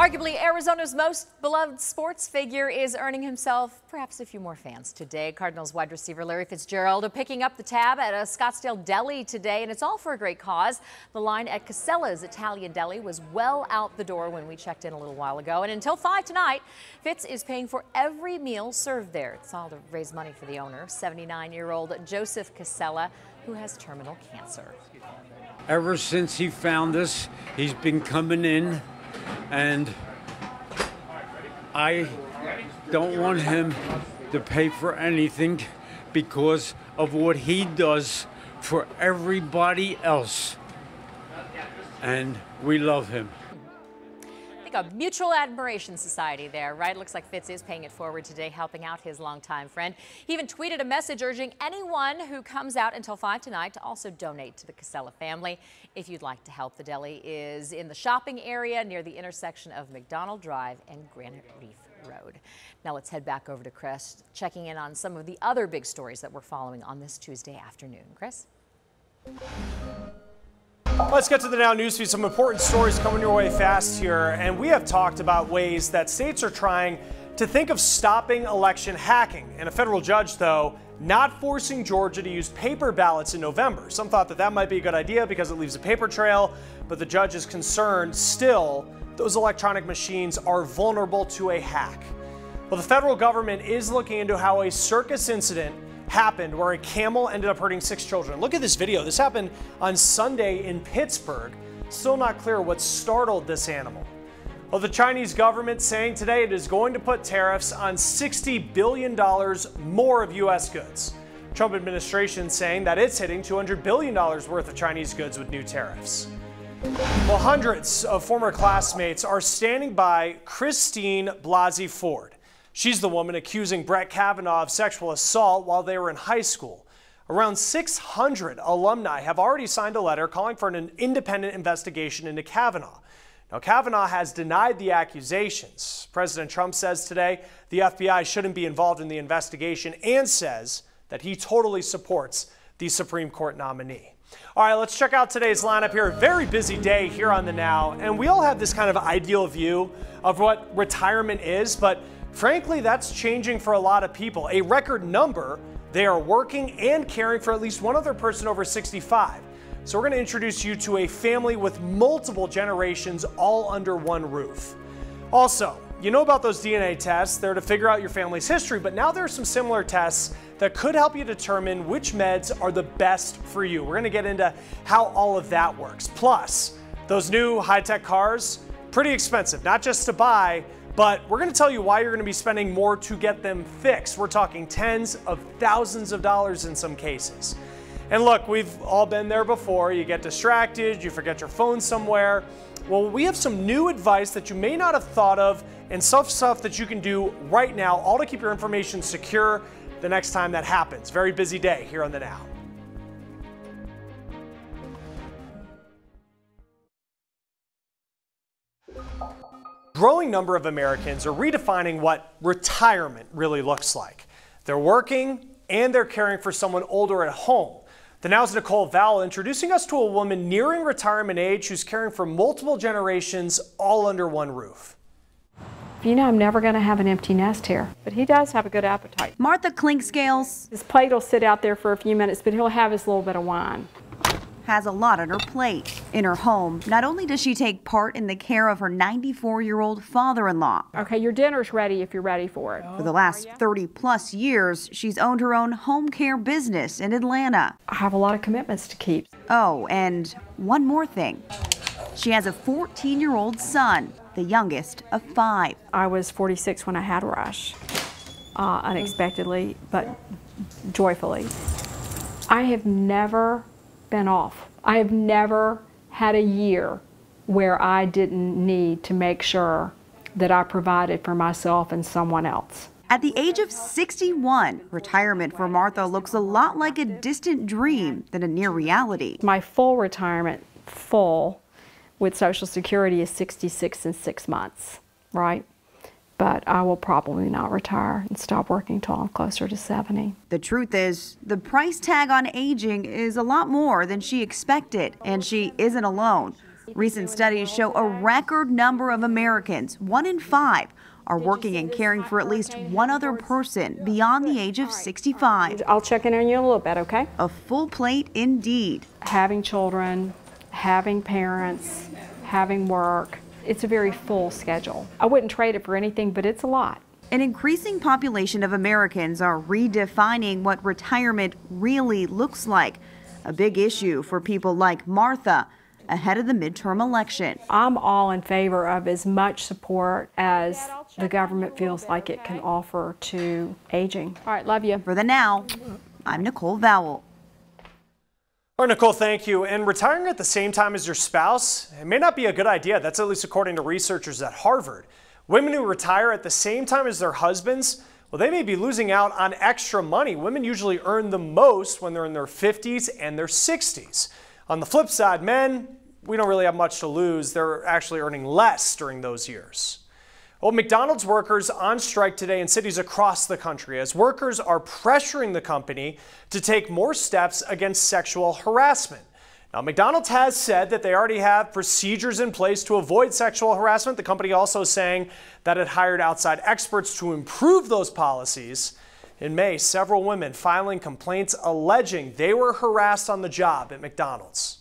Arguably, Arizona's most beloved sports figure is earning himself perhaps a few more fans today. Cardinals wide receiver Larry Fitzgerald picking up the tab at a Scottsdale deli today, and it's all for a great cause. The line at Casella's Italian Deli was well out the door when we checked in a little while ago, and until 5 tonight, Fitz is paying for every meal served there. It's all to raise money for the owner, 79-year-old Joseph Casella, who has terminal cancer. Ever since he found us, he's been coming in, and I don't want him to pay for anything because of what he does for everybody else. And we love him. A mutual admiration society there, right? Looks like Fitz is paying it forward today, helping out his longtime friend. He even tweeted a message urging anyone who comes out until 5 tonight to also donate to the Casella family. If you'd like to help, the deli is in the shopping area near the intersection of McDonald Drive and Granite Reef Road. Now let's head back over to Chris, checking in on some of the other big stories that we're following on this Tuesday afternoon. Chris? Let's get to the Now Newsfeed. Some important stories coming your way fast here. And we have talked about ways that states are trying to think of stopping election hacking. And a federal judge, though, not forcing Georgia to use paper ballots in November. Some thought that that might be a good idea because it leaves a paper trail. But the judge is concerned still those electronic machines are vulnerable to a hack. Well, the federal government is looking into how a circus incident happened where a camel ended up hurting 6 children. Look at this video. This happened on Sunday in Pittsburgh. Still not clear what startled this animal. Well, the Chinese government saying today it is going to put tariffs on $60 billion more of U.S. goods. Trump administration saying that it's hitting $200 billion worth of Chinese goods with new tariffs. Well, hundreds of former classmates are standing by Christine Blasey Ford. She's the woman accusing Brett Kavanaugh of sexual assault while they were in high school. Around 600 alumni have already signed a letter calling for an independent investigation into Kavanaugh. Now, Kavanaugh has denied the accusations. President Trump says today the FBI shouldn't be involved in the investigation and says that he totally supports the Supreme Court nominee. All right, let's check out today's lineup here. A very busy day here on The Now, and we all have this kind of ideal view of what retirement is, but frankly, that's changing for a lot of people. A record number, they are working and caring for at least one other person over 65. So we're going to introduce you to a family with multiple generations all under one roof. Also, you know about those DNA tests. They're to figure out your family's history, but now there are some similar tests that could help you determine which meds are the best for you. We're going to get into how all of that works. Plus, those new high-tech cars, pretty expensive, not just to buy, but we're going to tell you why you're going to be spending more to get them fixed. We're talking tens of thousands of dollars in some cases. And look, we've all been there before. You get distracted, you forget your phone somewhere. Well, we have some new advice that you may not have thought of and stuff that you can do right now, all to keep your information secure the next time that happens. Very busy day here on The Now. Growing number of Americans are redefining what retirement really looks like. They're working and they're caring for someone older at home. The Now's Nicole Vowell introducing us to a woman nearing retirement age who's caring for multiple generations all under one roof. You know, I'm never going to have an empty nest here. But he does have a good appetite. Martha Clinkscales His plate will sit out there for a few minutes, but he'll have his little bit of wine. has a lot on her plate. In her home, not only does she take part in the care of her 94-year-old father-in-law. Okay, your dinner's ready if you're ready for it. For the last 30-plus years, she's owned her own home care business in Atlanta. I have a lot of commitments to keep. Oh, and one more thing. She has a 14-year-old son, the youngest of 5. I was 46 when I had Rush, unexpectedly, but joyfully. I have never been off. I have never had a year where I didn't need to make sure that I provided for myself and someone else. At the age of 61, retirement for Martha looks a lot like a distant dream than a near reality. My full retirement, full, with Social Security is 66 and 6 months, right? But I will probably not retire and stop working until I'm closer to 70. The truth is, the price tag on aging is a lot more than she expected, and she isn't alone. Recent studies show a record number of Americans, 1 in 5, are working and caring for at least one other person beyond the age of 65. I'll check in on you in a little bit, okay? A full plate indeed. Having children, having parents, having work, it's a very full schedule. I wouldn't trade it for anything, but it's a lot. An increasing population of Americans are redefining what retirement really looks like. A big issue for people like Martha ahead of the midterm election. I'm all in favor of as much support as the government feels like it can offer to aging. All right, love you. For the Now, I'm Nicole Vowell. All right, Nicole, thank you. And retiring at the same time as your spouse, it may not be a good idea. That's at least according to researchers at Harvard. Women who retire at the same time as their husbands, well, they may be losing out on extra money. Women usually earn the most when they're in their 50s and their 60s. On the flip side, men, we don't really have much to lose. They're actually earning less during those years. Well, McDonald's workers on strike today in cities across the country as workers are pressuring the company to take more steps against sexual harassment. Now, McDonald's has said that they already have procedures in place to avoid sexual harassment. The company also saying that it hired outside experts to improve those policies. In May, several women filing complaints alleging they were harassed on the job at McDonald's.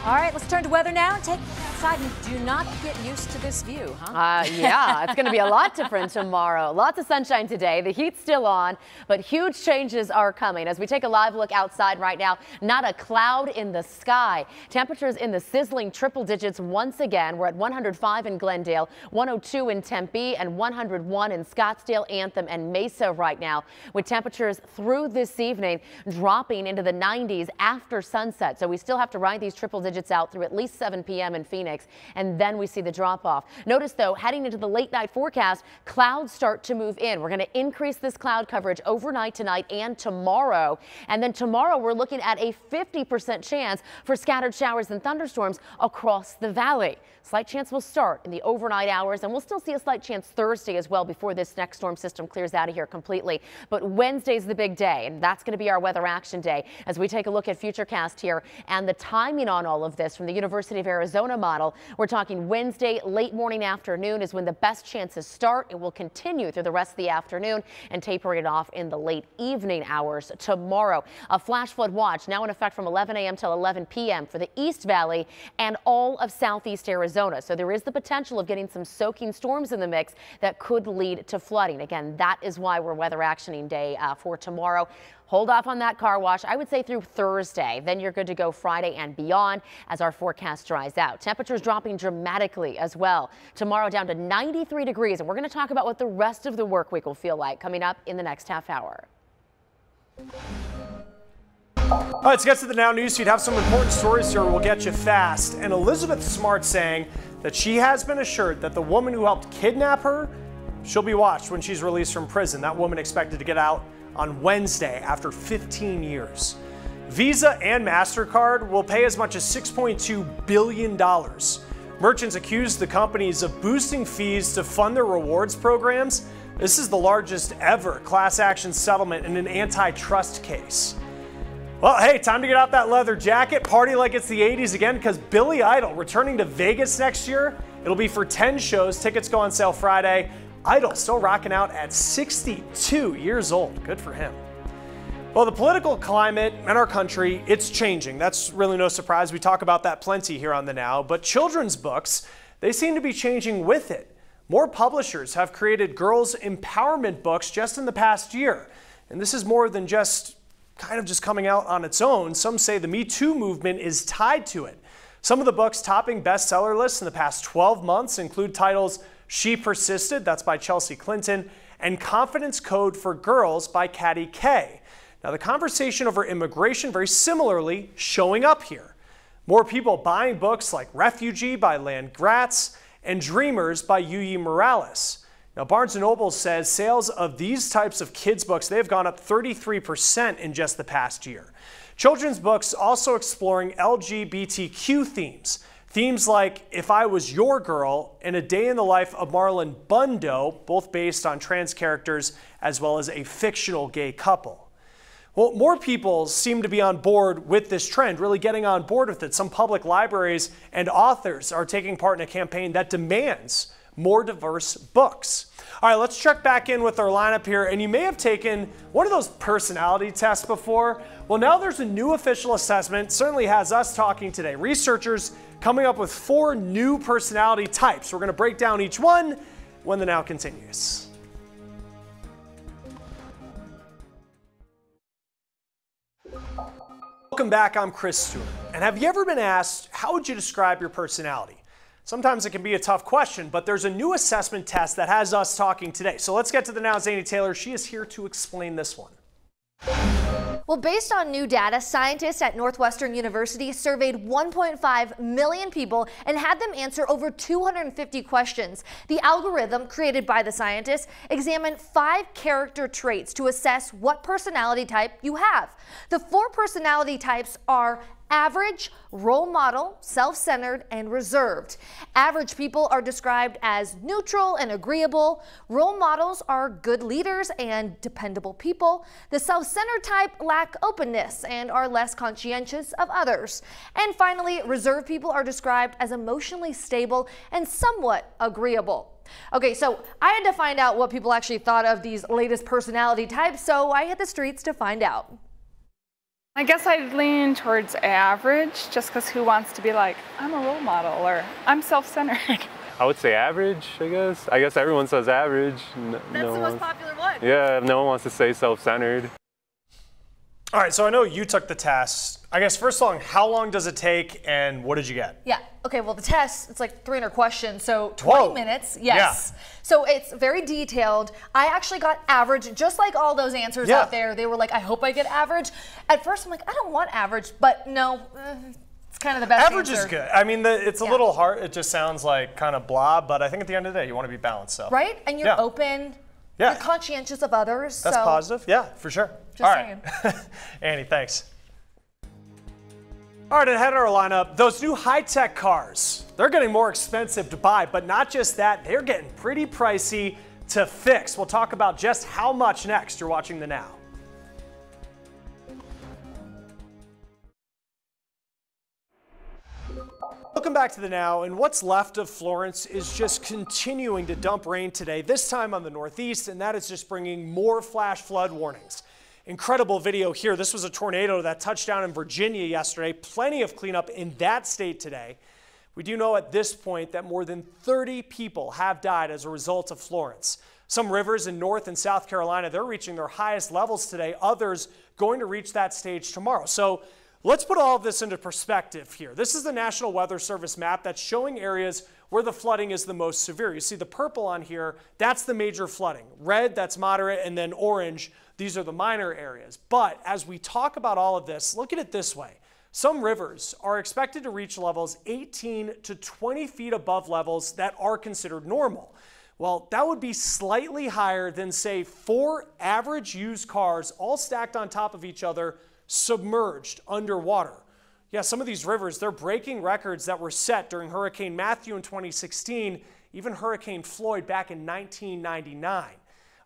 All right, let's turn to weather now. Take a look outside and do not get used to this view, huh? Yeah, it's going to be a lot different tomorrow. Lots of sunshine today. The heat's still on, but huge changes are coming. As we take a live look outside right now, not a cloud in the sky. Temperatures in the sizzling triple digits once again. We're at 105 in Glendale, 102 in Tempe, and 101 in Scottsdale, Anthem, and Mesa right now, with temperatures through this evening dropping into the 90s after sunset. So we still have to ride these triple digits out through at least 7 p.m. in Phoenix, and then we see the drop off. Notice though, heading into the late night forecast, clouds start to move in. We're going to increase this cloud coverage overnight tonight and tomorrow. And then tomorrow we're looking at a 50% chance for scattered showers and thunderstorms across the valley. Slight chance will start in the overnight hours, and we'll still see a slight chance Thursday as well before this next storm system clears out of here completely. But Wednesday's the big day, and that's going to be our weather action day as we take a look at Futurecast here and the timing on all of this from the University of Arizona model. We're talking Wednesday late morning afternoon is when the best chances start. It will continue through the rest of the afternoon and taper it off in the late evening hours tomorrow. A flash flood watch now in effect from 11 a.m. till 11 p.m. for the East Valley and all of southeast Arizona. So there is the potential of getting some soaking storms in the mix that could lead to flooding. Again, that is why we're weather actioning day for tomorrow. Hold off on that car wash, I would say, through Thursday. Then you're good to go Friday and beyond as our forecast dries out. Temperatures dropping dramatically as well. Tomorrow down to 93 degrees. And we're going to talk about what the rest of the work week will feel like coming up in the next half hour. All right, let's get to the Now newsfeed. Have some important stories here. We'll get you fast. And Elizabeth Smart saying that she has been assured that the woman who helped kidnap her, she'll be watched when she's released from prison. That woman expected to get out on Wednesday after 15 years. Visa and MasterCard will pay as much as $6.2 billion. Merchants accused the companies of boosting fees to fund their rewards programs. This is the largest ever class action settlement in an antitrust case. Well, hey, time to get out that leather jacket, party like it's the 80s again, because Billy Idol returning to Vegas next year. It'll be for 10 shows. Tickets go on sale Friday. Idol still rocking out at 62 years old. Good for him. Well, the political climate in our country, it's changing. That's really no surprise. We talk about that plenty here on The Now. But children's books, they seem to be changing with it. More publishers have created girls' empowerment books just in the past year. And this is more than just coming out on its own. Some say the Me Too movement is tied to it. Some of the books topping bestseller lists in the past 12 months include titles She Persisted, that's by Chelsea Clinton, and Confidence Code for Girls by Katty Kay. Now, the conversation over immigration very similarly showing up here. More people buying books like Refugee by Lan Gratz and Dreamers by Yuyi Morales. Now, Barnes & Noble says sales of these types of kids' books, they've gone up 33% in just the past year. Children's books also exploring LGBTQ themes. Themes like If I Was Your Girl and A Day in the Life of Marlon Bundo, both based on trans characters as well as a fictional gay couple. Well, more people seem to be on board with this trend, really getting on board with it. Some public libraries and authors are taking part in a campaign that demands more diverse books. All right, let's check back in with our lineup here. And you may have taken one of those personality tests before. Well, now there's a new official assessment, certainly has us talking today. Researchers coming up with 4 new personality types. We're going to break down each one when the Now continues. Welcome back, I'm Chris Stewart. And have you ever been asked, how would you describe your personality? Sometimes it can be a tough question, but there's a new assessment test that has us talking today. So let's get to the Now. Zany Taylor, she is here to explain this one. Well, based on new data, scientists at Northwestern University surveyed 1.5 million people and had them answer over 250 questions. The algorithm created by the scientists examined 5 character traits to assess what personality type you have. The 4 personality types are average, role model, self-centered, and reserved. Average people are described as neutral and agreeable. Role models are good leaders and dependable people. The self-centered type lack openness and are less conscientious of others. And finally, reserved people are described as emotionally stable and somewhat agreeable. Okay, so I had to find out what people actually thought of these latest personality types, so I hit the streets to find out. I guess I'd lean towards average, just because who wants to be like, I'm a role model, or I'm self-centered. I would say average, I guess. I guess everyone says average. That's the most popular one. Yeah, no one wants to say self-centered. All right, so I know you took the test. I guess first of all, how long does it take and what did you get? Yeah, okay, well the test, it's like 300 questions, so 20 minutes, yes. Yeah. So it's very detailed. I actually got average, just like all those answers out there. They were like, I hope I get average. At first I'm like, I don't want average, but no, it's kind of the best Average is good. I mean, it's a little hard. It just sounds like kind of blah, but I think at the end of the day, you want to be balanced. So. Right, and you're open. Yeah. You're conscientious of others. That's positive. Yeah, for sure. Just all saying. Right. Annie, thanks. All right, ahead of our lineup, those new high-tech cars, they're getting more expensive to buy, but not just that, they're getting pretty pricey to fix. We'll talk about just how much next. You're watching The Now. Welcome back to The Now, and what's left of Florence is just continuing to dump rain today, this time on the northeast, and that is just bringing more flash flood warnings. Incredible video here. This was a tornado that touched down in Virginia yesterday. Plenty of cleanup in that state today. We do know at this point that more than 30 people have died as a result of Florence. Some rivers in North and South Carolina, they're reaching their highest levels today. Others going to reach that stage tomorrow. So let's put all of this into perspective here. This is the National Weather Service map that's showing areas where the flooding is the most severe. You see the purple on here, that's the major flooding. Red, that's moderate, and then orange, these are the minor areas. But as we talk about all of this, look at it this way. Some rivers are expected to reach levels 18 to 20 feet above levels that are considered normal. Well, that would be slightly higher than, say, 4 average used cars all stacked on top of each other, submerged underwater. Yeah, some of these rivers, they're breaking records that were set during Hurricane Matthew in 2016, even Hurricane Floyd back in 1999.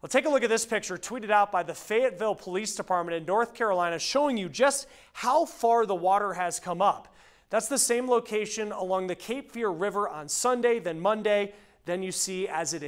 Well, take a look at this picture tweeted out by the Fayetteville Police Department in North Carolina, showing you just how far the water has come up. That's the same location along the Cape Fear River on Sunday, then Monday, then you see as it is.